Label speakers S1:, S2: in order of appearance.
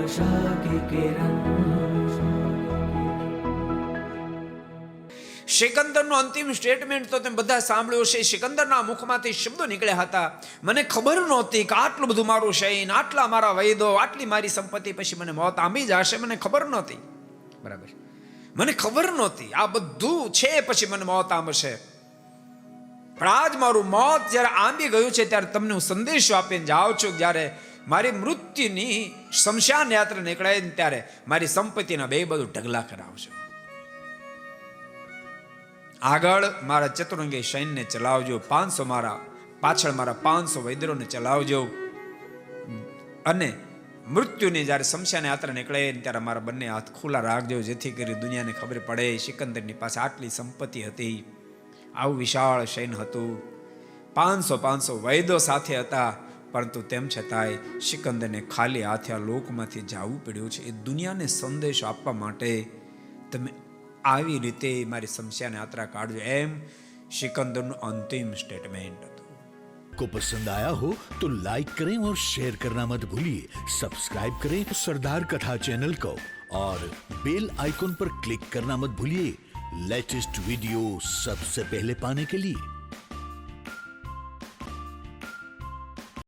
S1: आशा की किरण।
S2: સિકંદરનું અંતિમ સ્ટેટમેન્ટ તો તમે બધા સાંભળ્યું હશે. સિકંદરના મુખમાંથી શબ્દો નીકળ્યા હતા, મને ખબર નહોતી કે આટલું બધું મારું સૈન્ય, આટલા મારા વૈદો, આટલી મારી સંપત્તિ, પછી મને મોત આંબી જશે. મને ખબર નહોતી, બરાબર, મને ખબર નહોતી આ બધું છે, પછી મને મોત આંબશે. પણ આજ મારું મોત જ્યારે આંબી ગયું છે, ત્યારે તમને હું સંદેશો આપીને જાઉં છું. જ્યારે મારી મૃત્યુની શમશાન યાત્રા નીકળે ત્યારે મારી સંપત્તિના બે બધું ઢગલા કરાવજો. આગળ મારા ચતુરંગી સૈન્યને ચલાવજો, 500 મારા પાછળ મારા 500 વૈદ્યરોને ચલાવજો. અને મૃત્યુની જ્યારે શમશાન યાત્રા નીકળે ત્યારે મારા બંને હાથ ખુલ્લા રાખજો, જેથી કરી દુનિયાને ખબર પડે સિકંદરની પાસે આટલી સંપત્તિ હતી, આવું વિશાળ સૈન્ય હતું, 500 વૈદ્યો સાથે હતા. પરંતુ તેમ છતાંય સિકંદરને ખાલી હાથે આ લોકમાંથી જવું પડ્યું છે. એ દુનિયાને સંદેશો આપવા માટે તમે આવી રીતે મારી શમશાન યાત્રા કાઢજો, એમ સિકંદરનું અંતિમ સ્ટેટમેન્ટ હતું.
S3: को पसंद आया हो तो लाइक करें और शेयर करना मत भूलिए. सब्सक्राइब करें सरदार कथा चैनल को और बेल आइकॉन पर क्लिक करना मत भूलिए लेटेस्ट वीडियो सबसे पहले पाने के लिए.